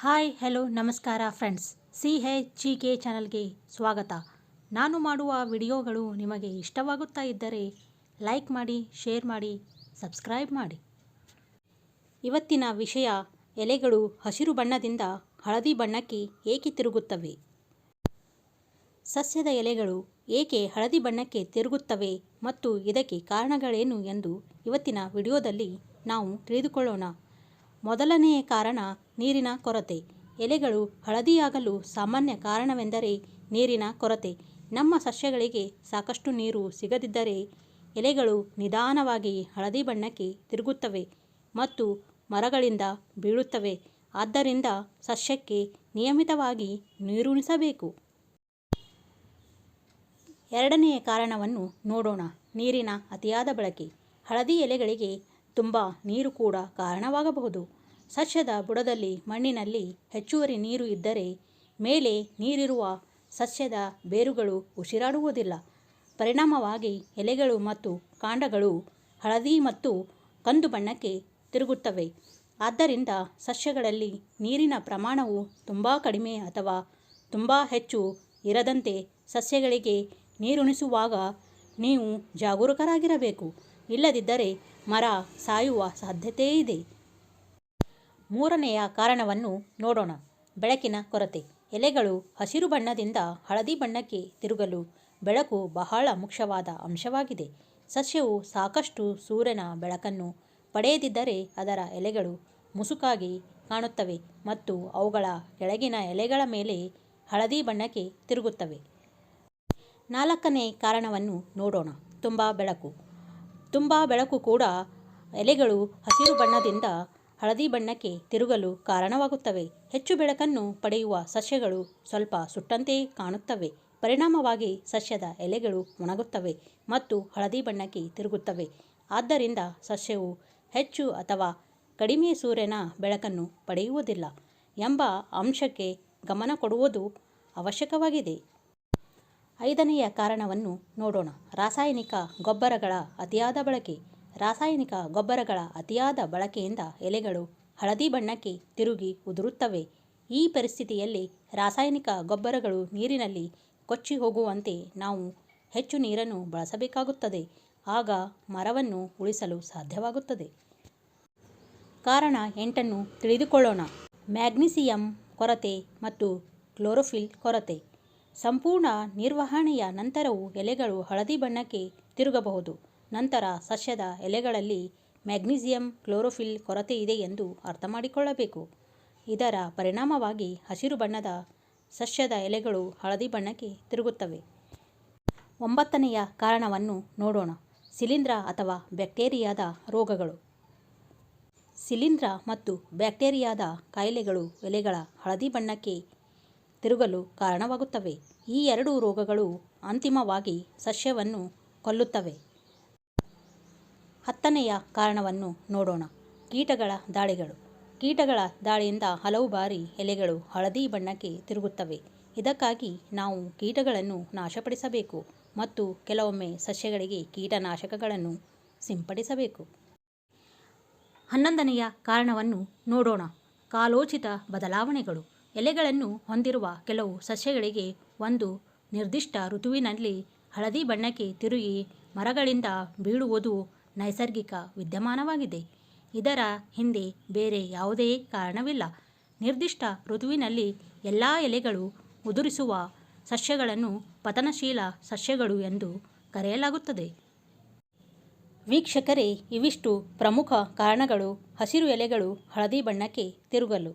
Hi hello ನಮಸ್ಕಾರ friends, CHGK ಚಾನಲ್ಗೆ ಸ್ವಾಗತ. ನಾನು ಮಾಡುವ ವಿಡಿಯೋಗಳು ನಿಮಗೆ ಇಷ್ಟವಾಗುತ್ತಾ ಇದ್ದರೆ ಲೈಕ್ ಮಾಡಿ, ಶೇರ್ ಮಾಡಿ, ಸಬ್ಸ್ಕ್ರೈಬ್ ಮಾಡಿ. ಇವತ್ತಿನ ವಿಷಯ, ಎಲೆಗಳು ಹಸಿರು ಬಣ್ಣದಿಂದ ಹಳದಿ ಬಣ್ಣಕ್ಕೆ ಏಕೆ ತಿರುಗುತ್ತವೆ? ಸಸ್ಯದ ಎಲೆಗಳು ಏಕೆ ಹಳದಿ ಬಣ್ಣಕ್ಕೆ ತಿರುಗುತ್ತವೆ ಮತ್ತು ಇದಕ್ಕೆ ಕಾರಣಗಳೇನು ಎಂದು ಇವತ್ತಿನ ವಿಡಿಯೋದಲ್ಲಿ ನಾವು ತಿಳಿದುಕೊಳ್ಳೋಣ. ಮೊದಲನೆಯ ಕಾರಣ ನೀರಿನ ಕೊರತೆ. ಎಲೆಗಳು ಹಳದಿಯಾಗಲು ಸಾಮಾನ್ಯ ಕಾರಣವೆಂದರೆ ನೀರಿನ ಕೊರತೆ. ನಮ್ಮ ಸಸ್ಯಗಳಿಗೆ ಸಾಕಷ್ಟು ನೀರು ಸಿಗದಿದ್ದರೆ ಎಲೆಗಳು ನಿಧಾನವಾಗಿ ಹಳದಿ ಬಣ್ಣಕ್ಕೆ ತಿರುಗುತ್ತವೆ ಮತ್ತು ಮರಗಳಿಂದ ಬೀಳುತ್ತವೆ. ಆದ್ದರಿಂದ ಸಸ್ಯಕ್ಕೆ ನಿಯಮಿತವಾಗಿ ನೀರುಣಿಸಬೇಕು. ಎರಡನೆಯ ಕಾರಣವನ್ನು ನೋಡೋಣ. ನೀರಿನ ಅತಿಯಾದ ಬಳಕೆ. ಹಳದಿ ಎಲೆಗಳಿಗೆ ತುಂಬ ನೀರು ಕೂಡ ಕಾರಣವಾಗಬಹುದು. ಸಸ್ಯದ ಬುಡದಲ್ಲಿ ಮಣ್ಣಿನಲ್ಲಿ ಹೆಚ್ಚುವರಿ ನೀರು ಇದ್ದರೆ ಮೇಲೆ ನೀರಿರುವ ಸಸ್ಯದ ಬೇರುಗಳು ಉಸಿರಾಡುವುದಿಲ್ಲ. ಪರಿಣಾಮವಾಗಿ ಎಲೆಗಳು ಮತ್ತು ಕಾಂಡಗಳು ಹಳದಿ ಮತ್ತು ಕಂದು ಬಣ್ಣಕ್ಕೆ ತಿರುಗುತ್ತವೆ. ಆದ್ದರಿಂದ ಸಸ್ಯಗಳಲ್ಲಿ ನೀರಿನ ಪ್ರಮಾಣವು ತುಂಬ ಕಡಿಮೆ ಅಥವಾ ತುಂಬ ಹೆಚ್ಚು ಇರದಂತೆ ಸಸ್ಯಗಳಿಗೆ ನೀರುಣಿಸುವಾಗ ನೀವು ಜಾಗರೂಕರಾಗಿರಬೇಕು. ಇಲ್ಲದಿದ್ದರೆ ಮರ ಸಾಯುವ ಸಾಧ್ಯತೆ ಇದೆ. ಮೂರನೆಯ ಕಾರಣವನ್ನು ನೋಡೋಣ. ಬೆಳಕಿನ ಕೊರತೆ. ಎಲೆಗಳು ಹಸಿರು ಬಣ್ಣದಿಂದ ಹಳದಿ ಬಣ್ಣಕ್ಕೆ ತಿರುಗಲು ಬೆಳಕು ಬಹಳ ಮುಖ್ಯವಾದ ಅಂಶವಾಗಿದೆ. ಸಸ್ಯವು ಸಾಕಷ್ಟು ಸೂರ್ಯನ ಬೆಳಕನ್ನು ಪಡೆಯದಿದ್ದರೆ ಅದರ ಎಲೆಗಳು ಮುಸುಕಾಗಿ ಕಾಣುತ್ತವೆ ಮತ್ತು ಅವುಗಳ ಕೆಳಗಿನ ಎಲೆಗಳ ಮೇಲೆ ಹಳದಿ ಬಣ್ಣಕ್ಕೆ ತಿರುಗುತ್ತವೆ. ನಾಲ್ಕನೇ ಕಾರಣವನ್ನು ನೋಡೋಣ. ತುಂಬ ಬೆಳಕು. ತುಂಬ ಬೆಳಕು ಕೂಡ ಎಲೆಗಳು ಹಸಿರು ಬಣ್ಣದಿಂದ ಹಳದಿ ಬಣ್ಣಕ್ಕೆ ತಿರುಗಲು ಕಾರಣವಾಗುತ್ತವೆ. ಹೆಚ್ಚು ಬೆಳಕನ್ನು ಪಡೆಯುವ ಸಸ್ಯಗಳು ಸ್ವಲ್ಪ ಸುಟ್ಟಂತೆ ಕಾಣುತ್ತವೆ. ಪರಿಣಾಮವಾಗಿ ಸಸ್ಯದ ಎಲೆಗಳು ಒಣಗುತ್ತವೆ ಮತ್ತು ಹಳದಿ ಬಣ್ಣಕ್ಕೆ ತಿರುಗುತ್ತವೆ. ಆದ್ದರಿಂದ ಸಸ್ಯವು ಹೆಚ್ಚು ಅಥವಾ ಕಡಿಮೆ ಸೂರ್ಯನ ಬೆಳಕನ್ನು ಪಡೆಯುವುದಿಲ್ಲ ಎಂಬ ಅಂಶಕ್ಕೆ ಗಮನ ಕೊಡುವುದು ಅವಶ್ಯಕವಾಗಿದೆ. ಐದನೆಯ ಕಾರಣವನ್ನು ನೋಡೋಣ. ರಾಸಾಯನಿಕ ಗೊಬ್ಬರಗಳ ಅತಿಯಾದ ಬಳಕೆ. ರಾಸಾಯನಿಕ ಗೊಬ್ಬರಗಳ ಅತಿಯಾದ ಬಳಕೆಯಿಂದ ಎಲೆಗಳು ಹಳದಿ ಬಣ್ಣಕ್ಕೆ ತಿರುಗಿ ಉದುರುತ್ತವೆ. ಈ ಪರಿಸ್ಥಿತಿಯಲ್ಲಿ ರಾಸಾಯನಿಕ ಗೊಬ್ಬರಗಳು ನೀರಿನಲ್ಲಿ ಕೊಚ್ಚಿ ಹೋಗುವಂತೆ ನಾವು ಹೆಚ್ಚು ನೀರನ್ನು ಬಳಸಬೇಕಾಗುತ್ತದೆ. ಆಗ ಮರವನ್ನು ಉಳಿಸಲು ಸಾಧ್ಯವಾಗುತ್ತದೆ. ಕಾರಣ 8 ತಿಳಿದುಕೊಳ್ಳೋಣ. ಮ್ಯಾಗ್ನೀಸಿಯಂ ಕೊರತೆ ಮತ್ತು ಕ್ಲೋರೋಫಿಲ್ ಕೊರತೆ. ಸಂಪೂರ್ಣ ನಿರ್ವಹಣೆಯ ನಂತರವೂ ಎಲೆಗಳು ಹಳದಿ ಬಣ್ಣಕ್ಕೆ ತಿರುಗಬಹುದು. ನಂತರ ಸಸ್ಯದ ಎಲೆಗಳಲ್ಲಿ ಮ್ಯಾಗ್ನೀಸಿಯಂ ಕ್ಲೋರೋಫಿಲ್ ಕೊರತೆ ಇದೆ ಎಂದು ಅರ್ಥ ಮಾಡಿಕೊಳ್ಳಬೇಕು. ಇದರ ಪರಿಣಾಮವಾಗಿ ಹಸಿರು ಬಣ್ಣದ ಸಸ್ಯದ ಎಲೆಗಳು ಹಳದಿ ಬಣ್ಣಕ್ಕೆ ತಿರುಗುತ್ತವೆ. 9ನೆಯ ಕಾರಣವನ್ನು ನೋಡೋಣ. ಶಿಲೀಂಧ್ರ ಅಥವಾ ಬ್ಯಾಕ್ಟೀರಿಯಾದ ರೋಗಗಳು. ಶಿಲೀಂಧ್ರ ಮತ್ತು ಬ್ಯಾಕ್ಟೀರಿಯಾದ ಕಾಯಿಲೆಗಳು ಎಲೆಗಳ ಹಳದಿ ಬಣ್ಣಕ್ಕೆ ತಿರುಗಲು ಕಾರಣವಾಗುತ್ತವೆ. ಈ ಎರಡೂ ರೋಗಗಳು ಅಂತಿಮವಾಗಿ ಸಸ್ಯವನ್ನು ಕೊಲ್ಲುತ್ತವೆ. 10ನೆಯ ಕಾರಣವನ್ನು ನೋಡೋಣ. ಕೀಟಗಳ ದಾಳಿಗಳು. ಕೀಟಗಳ ದಾಳಿಯಿಂದ ಹಲವು ಬಾರಿ ಎಲೆಗಳು ಹಳದಿ ಬಣ್ಣಕ್ಕೆ ತಿರುಗುತ್ತವೆ. ಇದಕ್ಕಾಗಿ ನಾವು ಕೀಟಗಳನ್ನು ನಾಶಪಡಿಸಬೇಕು ಮತ್ತು ಕೆಲವೊಮ್ಮೆ ಸಸ್ಯಗಳಿಗೆ ಕೀಟನಾಶಕಗಳನ್ನು ಸಿಂಪಡಿಸಬೇಕು. 11ನೆಯ ಕಾರಣವನ್ನು ನೋಡೋಣ. ಕಾಲೋಚಿತ ಬದಲಾವಣೆಗಳು. ಎಲೆಗಳನ್ನು ಹೊಂದಿರುವ ಕೆಲವು ಸಸ್ಯಗಳಿಗೆ ಒಂದು ನಿರ್ದಿಷ್ಟ ಋತುವಿನಲ್ಲಿ ಹಳದಿ ಬಣ್ಣಕ್ಕೆ ತಿರುಗಿ ಮರಗಳಿಂದ ಬೀಳುವುದು ನೈಸರ್ಗಿಕ ವಿದ್ಯಮಾನವಾಗಿದೆ. ಇದರ ಹಿಂದೆ ಬೇರೆ ಯಾವುದೇ ಕಾರಣವಿಲ್ಲ. ನಿರ್ದಿಷ್ಟ ಋತುವಿನಲ್ಲಿ ಎಲ್ಲ ಎಲೆಗಳು ಉದುರಿಸುವ ಸಸ್ಯಗಳನ್ನು ಪತನಶೀಲ ಸಸ್ಯಗಳು ಎಂದು ಕರೆಯಲಾಗುತ್ತದೆ. ವೀಕ್ಷಕರೇ, ಇವಿಷ್ಟು ಪ್ರಮುಖ ಕಾರಣಗಳು ಹಸಿರು ಎಲೆಗಳು ಹಳದಿ ಬಣ್ಣಕ್ಕೆ ತಿರುಗಲು.